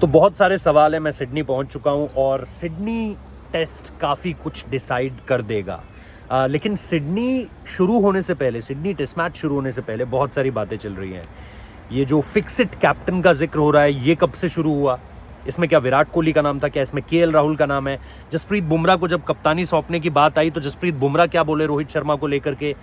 तो बहुत सारे सवाल हैं। मैं सिडनी पहुंच चुका हूं और सिडनी टेस्ट काफ़ी कुछ डिसाइड कर देगा। लेकिन सिडनी शुरू होने से पहले, सिडनी टेस्ट मैच शुरू होने से पहले बहुत सारी बातें चल रही हैं। ये जो फिक्सिट कैप्टन का जिक्र हो रहा है, ये कब से शुरू हुआ? इसमें क्या विराट कोहली का नाम था? क्या इसमें केएल राहुल का नाम है? जसप्रीत बुमराह को जब कप्तानी सौंपने की बात आई तो जसप्रीत बुमराह क्या बोले रोहित शर्मा को लेकर के?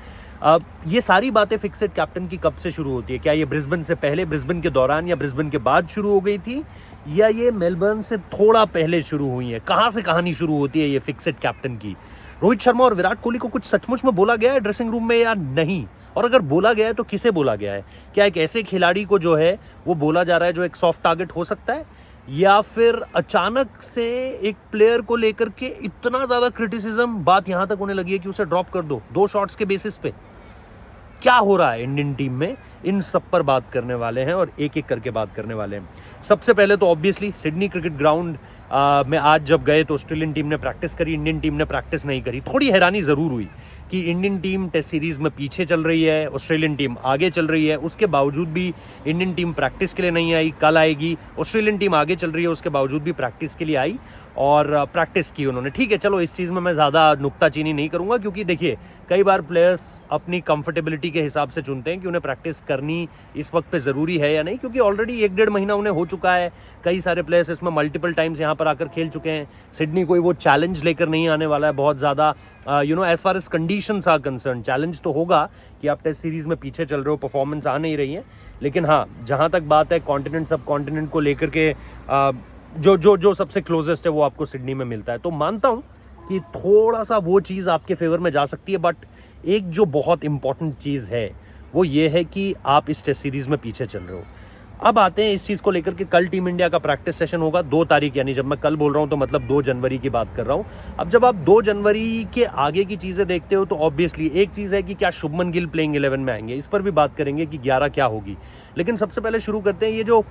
ये सारी बातें फिक्सिट कैप्टन की कब से शुरू होती है? क्या ये ब्रिस्बेन से पहले, ब्रिस्बेन के दौरान या ब्रिस्बेन के बाद शुरू हो गई थी, या ये मेलबर्न से थोड़ा पहले शुरू हुई है? कहाँ से कहानी शुरू होती है ये फिक्सिट कैप्टन की? रोहित शर्मा और विराट कोहली को कुछ सचमुच में बोला गया है ड्रेसिंग रूम में या नहीं? और अगर बोला गया है तो किसे बोला गया है? क्या एक ऐसे खिलाड़ी को जो है वो बोला जा रहा है जो एक सॉफ्ट टारगेट हो सकता है, या फिर अचानक से एक प्लेयर को लेकर के इतना ज्यादा क्रिटिसिज्म बात यहां तक होने लगी है कि उसे ड्रॉप कर दो 2 शॉट्स के बेसिस पे? क्या हो रहा है इंडियन टीम में, इन सब पर बात करने वाले हैं और एक एक करके बात करने वाले हैं। सबसे पहले तो ऑब्वियसली सिडनी क्रिकेट ग्राउंड में आज जब गए तो ऑस्ट्रेलियन टीम ने प्रैक्टिस करी, इंडियन टीम ने प्रैक्टिस नहीं करी। थोड़ी हैरानी ज़रूर हुई कि इंडियन टीम टेस्ट सीरीज़ में पीछे चल रही है, ऑस्ट्रेलियन टीम आगे चल रही है, उसके बावजूद भी इंडियन टीम प्रैक्टिस के लिए नहीं आई। कल आएगी। ऑस्ट्रेलियन टीम आगे चल रही है, उसके बावजूद भी प्रैक्टिस के लिए आई और प्रैक्टिस की उन्होंने। ठीक है, चलो इस चीज़ में मैं ज़्यादा नुक्ताचीनी नहीं करूँगा, क्योंकि देखिए कई बार प्लेयर्स अपनी कंफर्टेबिलिटी के हिसाब से चुनते हैं कि उन्हें प्रैक्टिस करनी इस वक्त पे ज़रूरी है या नहीं, क्योंकि ऑलरेडी 1-1.5 महीना उन्हें हो चुका है। कई सारे प्लेयर्स इसमें मल्टीपल टाइम्स यहाँ पर आकर खेल चुके हैं। सिडनी कोई वो चैलेंज लेकर नहीं आने वाला है बहुत ज़्यादा। As far as conditions are concern, challenge तो होगा कि आप टेस्ट सीरीज़ में पीछे चल रहे हो, परफॉर्मेंस आ नहीं रही है। लेकिन हाँ, जहाँ तक बात है कॉन्टिनेंट सब कॉन्टिनेंट को लेकर के, जो सबसे क्लोजेस्ट है वो आपको सिडनी में मिलता है। तो मानता हूँ कि थोड़ा सा वो चीज़ आपके फेवर में जा सकती है, बट एक जो बहुत इंपॉर्टेंट चीज़ है वो ये है कि आप इस टेस्ट सीरीज़ में पीछे चल रहे हो। अब आते हैं इस चीज़ को लेकर के, कल टीम इंडिया का प्रैक्टिस सेशन होगा 2 तारीख, यानी जब मैं कल बोल रहा हूँ तो मतलब 2 जनवरी की बात कर रहा हूँ। अब जब आप 2 जनवरी के आगे की चीज़ें देखते हो तो ऑब्वियसली एक चीज़ है कि क्या शुभमन गिल प्लेइंग 11 में आएंगे, इस पर भी बात करेंगे कि 11 क्या होगी। लेकिन सबसे पहले शुरू करते हैं ये जो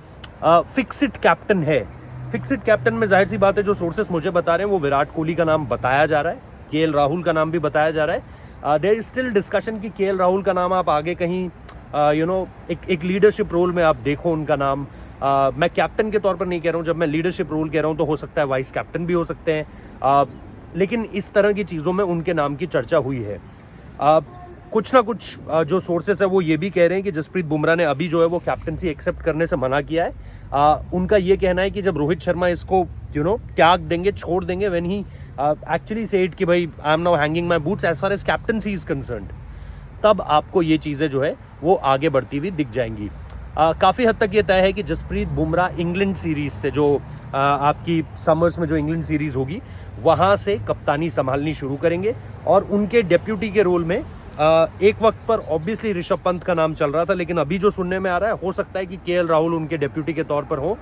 फिक्सिट कैप्टन है। फिक्सिट कैप्टन में जाहिर सी बात है जो सोर्सेस मुझे बता रहे हैं वो विराट कोहली का नाम बताया जा रहा है, केएल राहुल का नाम भी बताया जा रहा है। देयर इज स्टिल डिस्कशन कि केएल राहुल का नाम आप आगे कहीं एक लीडरशिप रोल में आप देखो उनका नाम। मैं कैप्टन के तौर पर नहीं कह रहा हूँ, जब मैं लीडरशिप रोल कह रहा हूँ तो हो सकता है वाइस कैप्टन भी हो सकते हैं। लेकिन इस तरह की चीज़ों में उनके नाम की चर्चा हुई है। कुछ ना कुछ जो सोर्सेस है वो ये भी कह रहे हैं कि जसप्रीत बुमराह ने अभी जो है वो कैप्टनसी एक्सेप्ट करने से मना किया है। उनका ये कहना है कि जब रोहित शर्मा इसको त्याग देंगे, छोड़ देंगे, व्हेन ही एक्चुअली सेड कि भाई I am now hanging my boots as far as captaincy is concerned, तब आपको ये चीज़ें जो है वो आगे बढ़ती हुई दिख जाएंगी। काफ़ी हद तक ये तय है कि जसप्रीत बुमराह इंग्लैंड सीरीज़ से, जो आपकी समर्स में जो इंग्लैंड सीरीज़ होगी वहाँ से कप्तानी संभालनी शुरू करेंगे। और उनके डेप्यूटी के रोल में एक वक्त पर ऑब्वियसली ऋषभ पंत का नाम चल रहा था, लेकिन अभी जो सुनने में आ रहा है हो सकता है कि केएल राहुल उनके डेप्यूटी के तौर पर हो।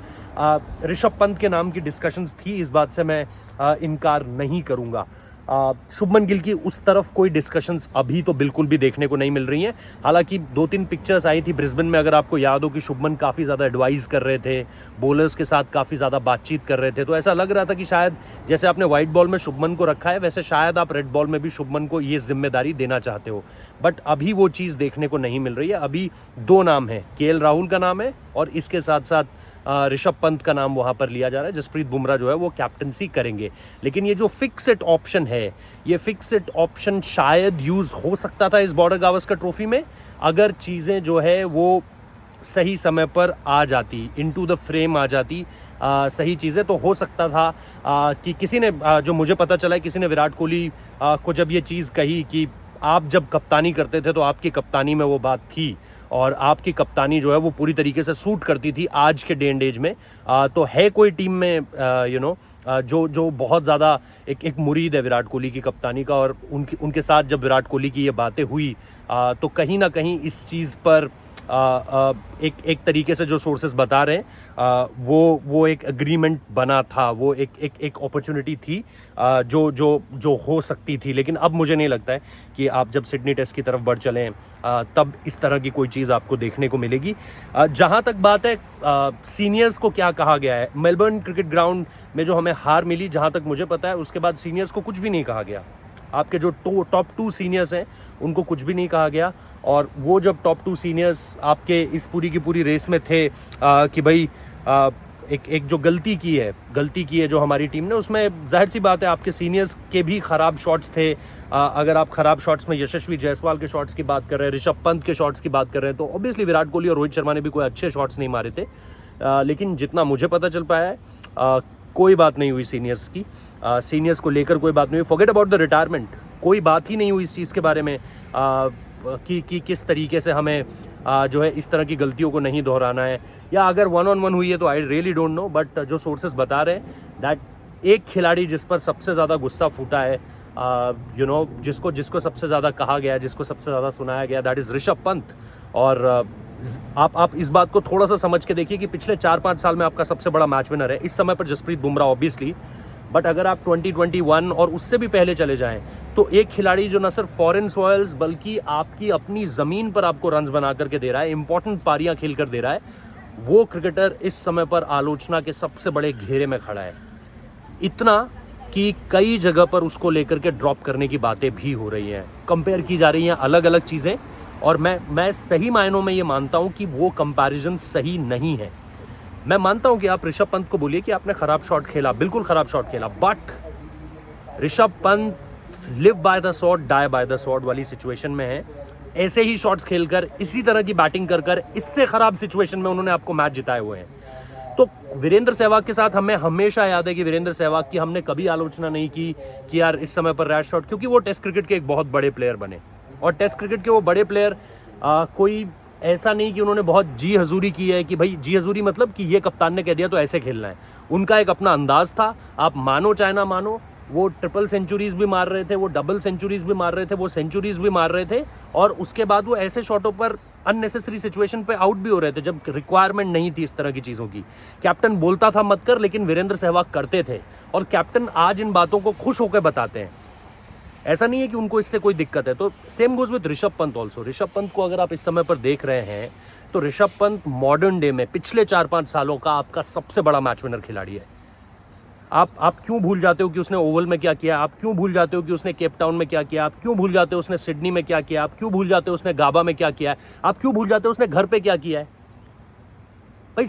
ऋषभ पंत के नाम की डिस्कशंस थी, इस बात से मैं इनकार नहीं करूँगा। शुभमन गिल की उस तरफ कोई डिस्कशंस अभी तो बिल्कुल भी देखने को नहीं मिल रही हैं। हालांकि 2-3 पिक्चर्स आई थी ब्रिस्बेन में, अगर आपको याद हो, कि शुभमन काफ़ी ज़्यादा एडवाइस कर रहे थे, बॉलर्स के साथ काफ़ी ज़्यादा बातचीत कर रहे थे। तो ऐसा लग रहा था कि शायद जैसे आपने वाइट बॉल में शुभमन को रखा है वैसे शायद आप रेड बॉल में भी शुभमन को ये जिम्मेदारी देना चाहते हो। बट अभी वो चीज़ देखने को नहीं मिल रही है। अभी 2 नाम है, केएल राहुल का नाम है और इसके साथ साथ ऋषभ पंत का नाम वहाँ पर लिया जा रहा है। जसप्रीत बुमराह जो है वो कैप्टनसी करेंगे। लेकिन ये जो फिक्सिट ऑप्शन है, ये फिक्सिट ऑप्शन शायद यूज़ हो सकता था इस बॉर्डर गावस्कर ट्रॉफी में, अगर चीज़ें जो है वो सही समय पर आ जाती, इनटू द फ्रेम आ जाती। सही चीज़ें तो हो सकता था कि किसी ने जो मुझे पता चला है, किसी ने विराट कोहली को जब ये चीज़ कही कि आप जब कप्तानी करते थे तो आपकी कप्तानी में वो बात थी और आपकी कप्तानी जो है वो पूरी तरीके से सूट करती थी आज के डे एंड एज में। तो है कोई टीम में जो बहुत ज़्यादा एक मुरीद है विराट कोहली की कप्तानी का, और उनके साथ जब विराट कोहली की ये बातें हुई तो कहीं ना कहीं इस चीज़ पर एक तरीके से जो सोर्सेस बता रहे हैं वो एक एग्रीमेंट बना था, वो एक अपॉर्चुनिटी थी जो हो सकती थी। लेकिन अब मुझे नहीं लगता है कि आप जब सिडनी टेस्ट की तरफ बढ़ चलें तब इस तरह की कोई चीज़ आपको देखने को मिलेगी। जहाँ तक बात है सीनियर्स को क्या कहा गया है, मेलबर्न क्रिकेट ग्राउंड में जो हमें हार मिली, जहाँ तक मुझे पता है उसके बाद सीनियर्स को कुछ भी नहीं कहा गया। आपके जो टॉप 2 सीनियर्स हैं उनको कुछ भी नहीं कहा गया। और वो जब टॉप 2 सीनियर्स आपके इस पूरी की पूरी रेस में थे कि भाई एक जो गलती की है जो हमारी टीम ने, उसमें जाहिर सी बात है आपके सीनियर्स के भी ख़राब शॉट्स थे। अगर आप ख़राब शॉट्स में यशस्वी जायसवाल के शॉट्स की बात कर रहे हैं, ऋषभ पंत के शॉट्स की बात कर रहे हैं, तो ऑब्वियसली विराट कोहली और रोहित शर्मा ने भी कोई अच्छे शॉट्स नहीं मारे थे। लेकिन जितना मुझे पता चल पाया है कोई बात नहीं हुई सीनियर्स की, सीनियर्स को लेकर कोई बात नहीं हुई। फॉरगेट अबाउट द रिटायरमेंट, कोई बात ही नहीं हुई इस चीज़ के बारे में कि किस तरीके से हमें जो है इस तरह की गलतियों को नहीं दोहराना है, या अगर 1-on-1 हुई है तो आई रियली डोंट नो। बट जो सोर्सेज बता रहे हैं दैट एक खिलाड़ी जिस पर सबसे ज़्यादा गुस्सा फूटा है, जिसको सबसे ज़्यादा कहा गया, जिसको सबसे ज़्यादा सुनाया गया, दैट इज़ ऋषभ पंत। और आप इस बात को थोड़ा सा समझ के देखिए कि पिछले 4-5 साल में आपका सबसे बड़ा मैच विनर है इस समय पर जसप्रीत बुमराह ऑब्वियसली, बट अगर आप 2021 और उससे भी पहले चले जाएं तो एक खिलाड़ी जो न सिर्फ फॉरेन सॉयल्स बल्कि आपकी अपनी ज़मीन पर आपको रन्स बना करके दे रहा है, इंपॉर्टेंट पारियां खेल कर दे रहा है, वो क्रिकेटर इस समय पर आलोचना के सबसे बड़े घेरे में खड़ा है। इतना कि कई जगह पर उसको लेकर के ड्रॉप करने की बातें भी हो रही हैं, कंपेयर की जा रही हैं अलग अलग चीज़ें। और मैं सही मायनों में ये मानता हूँ कि वो कंपैरिजन सही नहीं है। मैं मानता हूँ कि आप ऋषभ पंत को बोलिए कि आपने ख़राब शॉट खेला, बिल्कुल ख़राब शॉट खेला, but Rishabh Pant live by the shot die by the shot वाली सिचुएशन में है। ऐसे ही शॉट्स खेलकर, इसी तरह की बैटिंग कर इससे ख़राब सिचुएशन में उन्होंने आपको मैच जिताए हुए हैं। तो वीरेंद्र सहवाग के साथ हमें हमेशा याद है कि वीरेंद्र सहवाग की हमने कभी आलोचना नहीं की कि यार इस समय पर रैश शॉट, क्योंकि वो टेस्ट क्रिकेट के एक बहुत बड़े प्लेयर बने। और टेस्ट क्रिकेट के वो बड़े प्लेयर कोई ऐसा नहीं कि उन्होंने बहुत जी हजूरी की है, कि भाई जी हजूरी मतलब कि ये कप्तान ने कह दिया तो ऐसे खेलना है। उनका एक अपना अंदाज था, आप मानो चाहे ना मानो। वो ट्रिपल सेंचुरीज भी मार रहे थे, वो डबल सेंचुरीज भी मार रहे थे, वो सेंचुरीज भी मार रहे थे, और उसके बाद वो ऐसे शॉटों पर अननेसेसरी सिचुएशन पे आउट भी हो रहे थे जब रिक्वायरमेंट नहीं थी इस तरह की चीज़ों की। कैप्टन बोलता था मत कर, लेकिन वीरेंद्र सहवाग करते थे, और कैप्टन आज इन बातों को खुश होकर बताते हैं। ऐसा नहीं है कि उनको इससे कोई दिक्कत है। तो same goes with Rishabh Pant also. Rishabh Pant को अगर आप इस समय पर देख रहे हैं तो ऋषभ पंत मॉडर्न डे में पिछले 4-5 सालों का आपका सबसे बड़ा मैच विनर खिलाड़ी है। आप क्यों भूल जाते हो कि उसने ओवल में क्या किया, आप क्यों भूल जाते हो कि उसने केप टाउन में क्या किया, आप क्यों भूल जाते हो उसने सिडनी में क्या किया, आप क्यों भूल जाते हो उसने गाबा में क्या किया है, आप क्यों भूल जाते हो उसने घर पे क्या किया है। भाई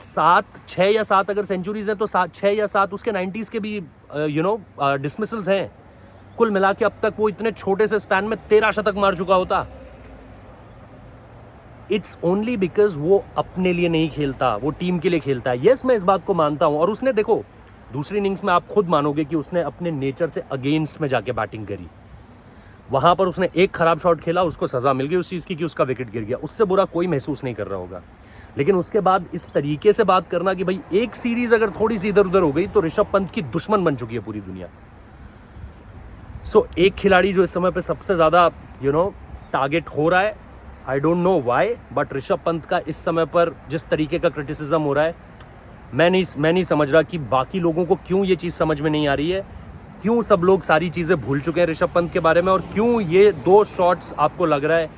6 या 7 अगर सेंचुरीज हैं तो 6 या 7 उसके 90s के भी डिसमिसल्स हैं। कुल मिला के अब तक वो इतने छोटे से स्पैन में 13 शतक मार चुका होता। इट्स ओनली बिकॉज वो अपने लिए नहीं खेलता, वो टीम के लिए खेलता है। यस, मैं इस बात को मानता हूं। और उसने देखो दूसरी इनिंग्स में आप खुद मानोगे कि उसने अपने नेचर से अगेंस्ट में जाके बैटिंग करी। वहां पर उसने एक खराब शॉट खेला, उसको सजा मिल गई उस चीज की कि उसका विकेट गिर गया। उससे बुरा कोई महसूस नहीं कर रहा होगा। लेकिन उसके बाद इस तरीके से बात करना कि भाई एक सीरीज अगर थोड़ी सी इधर उधर हो गई तो ऋषभ पंत की दुश्मन बन चुकी है पूरी दुनिया। सो एक खिलाड़ी जो इस समय पे सबसे ज़्यादा टारगेट हो रहा है, I don't know why, but Rishabh Pant का इस समय पर जिस तरीके का क्रिटिसिज्म हो रहा है, मैं नहीं समझ रहा कि बाकी लोगों को क्यों ये चीज़ समझ में नहीं आ रही है, क्यों सब लोग सारी चीज़ें भूल चुके हैं ऋषभ पंत के बारे में, और क्यों ये 2 शॉट्स आपको लग रहा है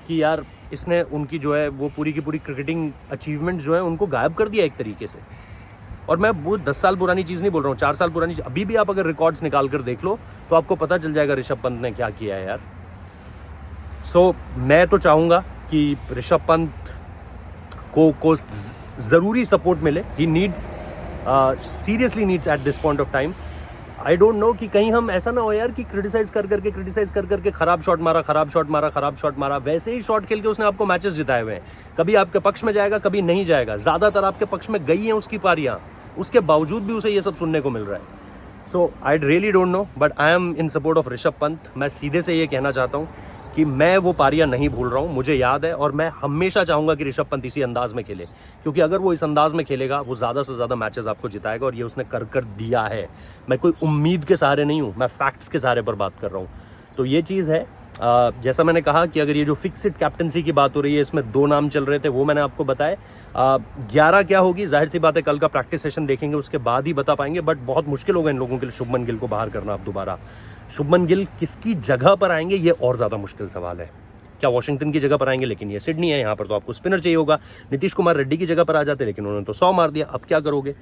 कि यार इसने उनकी जो है वो पूरी की पूरी क्रिकेटिंग अचीवमेंट जो है उनको गायब कर दिया एक तरीके से। और मैं वो 10 साल पुरानी चीज़ नहीं बोल रहा हूँ, 4 साल पुरानी, अभी भी आप अगर रिकॉर्ड्स निकाल कर देख लो तो आपको पता चल जाएगा ऋषभ पंत ने क्या किया है यार। सो मैं तो चाहूँगा कि ऋषभ पंत को ज़रूरी सपोर्ट मिले। He needs seriously needs at this point of time. I don't know कि कहीं हम ऐसा ना हो यार कि क्रिटिसाइज कर करके खराब शॉट मारा, वैसे ही शॉट खेल के उसने आपको मैचेस जिताए हुए हैं। कभी आपके पक्ष में जाएगा, कभी नहीं जाएगा, ज़्यादातर आपके पक्ष में गई हैं उसकी पारियाँ, उसके बावजूद भी उसे ये सब सुनने को मिल रहा है। So I really don't know, but I am in support of Rishabh Pant. मैं सीधे से ये कहना चाहता हूँ कि मैं वो पारियां नहीं भूल रहा हूँ, मुझे याद है, और मैं हमेशा चाहूँगा कि ऋषभ पंत इसी अंदाज में खेले, क्योंकि अगर वो इस अंदाज में खेलेगा वो ज़्यादा से ज़्यादा मैचेस आपको जिताएगा, और ये उसने कर दिया है। मैं कोई उम्मीद के सहारे नहीं हूँ, मैं फैक्ट्स के सहारे पर बात कर रहा हूँ। तो ये चीज़ है। जैसा मैंने कहा कि अगर ये जो फिक्स्ड कैप्टनसी की बात हो रही है, इसमें 2 नाम चल रहे थे, वो मैंने आपको बताए। 11 क्या होगी जाहिर सी बात है, कल का प्रैक्टिस सेशन देखेंगे उसके बाद ही बता पाएंगे, बट बहुत मुश्किल होगा इन लोगों के लिए शुभमन गिल को बाहर करना अब दोबारा। शुभमन गिल किसकी जगह पर आएंगे ये और ज़्यादा मुश्किल सवाल है। क्या वॉशिंगटन की जगह पर आएंगे, लेकिन ये सिडनी है, यहाँ पर तो आपको स्पिनर चाहिए होगा। नीतीश कुमार रेड्डी की जगह पर आ जाते, लेकिन उन्होंने तो 100 मार दिया। अब क्या करोगे,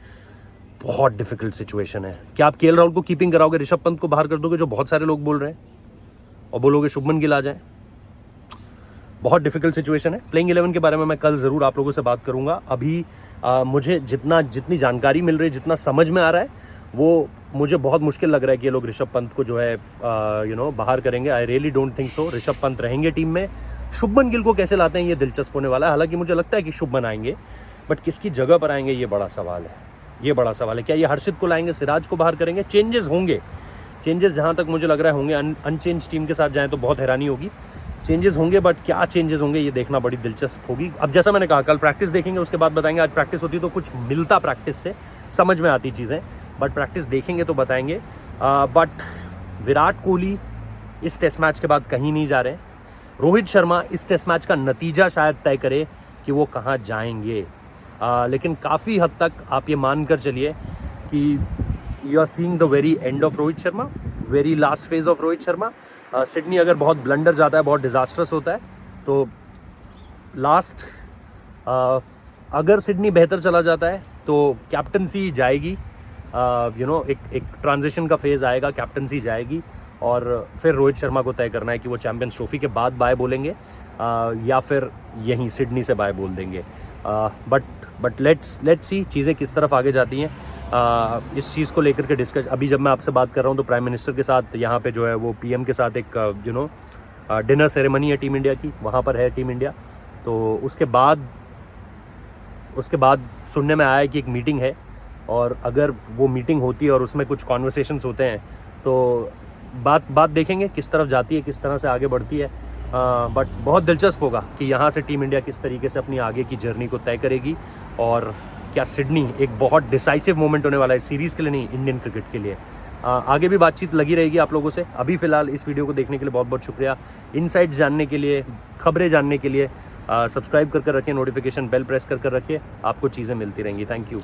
बहुत डिफिकल्ट सिचुएशन है। क्या आप केएल राहुल को कीपिंग कराओगे, ऋषभ पंत को बाहर कर दोगे जो बहुत सारे लोग बोल रहे हैं, और बोलोगे शुभमन गिल आ जाए? बहुत डिफिकल्ट सिचुएशन है। प्लेइंग 11 के बारे में मैं कल ज़रूर आप लोगों से बात करूंगा। अभी मुझे जितनी जानकारी मिल रही है, जितना समझ में आ रहा है, वो मुझे बहुत मुश्किल लग रहा है कि ये लोग ऋषभ पंत को जो है बाहर करेंगे। आई really don't think so. Rishabh Pant रहेंगे टीम में। शुभमन गिल को कैसे लाते हैं ये दिलचस्प होने वाला है। हालांकि मुझे लगता है कि शुभमन आएंगे, बट किसकी जगह पर आएंगे ये बड़ा सवाल है। ये बड़ा सवाल है। क्या ये हर्षित को लाएंगे, सिराज को बाहर करेंगे? चेंजेस होंगे, चेंजेस जहाँ तक मुझे लग रहा है होंगे। अनचेंज टीम के साथ जाएँ तो बहुत हैरानी होगी। चेंजेस होंगे, बट क्या चेंजेस होंगे ये देखना बड़ी दिलचस्प होगी। अब जैसा मैंने कहा, कल प्रैक्टिस देखेंगे, उसके बाद बताएंगे। आज प्रैक्टिस होती तो कुछ मिलता प्रैक्टिस से, समझ में आती चीज़ें, बट प्रैक्टिस देखेंगे तो बताएंगे। बट विराट कोहली इस टेस्ट मैच के बाद कहीं नहीं जा रहे। रोहित शर्मा इस टेस्ट मैच का नतीजा शायद तय करे कि वो कहाँ जाएंगे। लेकिन काफ़ी हद तक आप ये मान कर चलिए कि you are seeing the very end of Rohit Sharma, very last phase of Rohit Sharma. Sydney अगर बहुत ब्लंडर जाता है, बहुत डिजास्ट्रस होता है, तो लास्ट अगर सिडनी बेहतर चला जाता है तो कैप्टनसी जाएगी। एक ट्रांजिशन का फेज़ आएगा, कैप्टनसी जाएगी, और फिर रोहित शर्मा को तय करना है कि वो चैंपियंस ट्रॉफी के बाद बाय बोलेंगे या फिर यहीं सिडनी से बाय बोल देंगे। बट लेट्स सी चीज़ें किस तरफ आगे जाती हैं। इस चीज़ को लेकर के डिस्कस, अभी जब मैं आपसे बात कर रहा हूँ तो प्राइम मिनिस्टर के साथ यहाँ पे जो है वो पीएम के साथ एक डिनर सेरेमनी है टीम इंडिया की, वहाँ पर है टीम इंडिया। तो उसके बाद सुनने में आया है कि एक मीटिंग है, और अगर वो मीटिंग होती है और उसमें कुछ कॉन्वर्सेशंस होते हैं तो बात देखेंगे किस तरफ जाती है, किस तरह से आगे बढ़ती है। बट बहुत दिलचस्प होगा कि यहाँ से टीम इंडिया किस तरीके से अपनी आगे की जर्नी को तय करेगी, और क्या सिडनी एक बहुत डिसाइसिव मोमेंट होने वाला है सीरीज़ के लिए, नहीं इंडियन क्रिकेट के लिए। आगे भी बातचीत लगी रहेगी आप लोगों से। अभी फ़िलहाल इस वीडियो को देखने के लिए बहुत बहुत शुक्रिया। इनसाइट्स जानने के लिए, खबरें जानने के लिए सब्सक्राइब कर रखिए, नोटिफिकेशन बेल प्रेस कर रखिए, आपको चीज़ें मिलती रहेंगी। Thank you.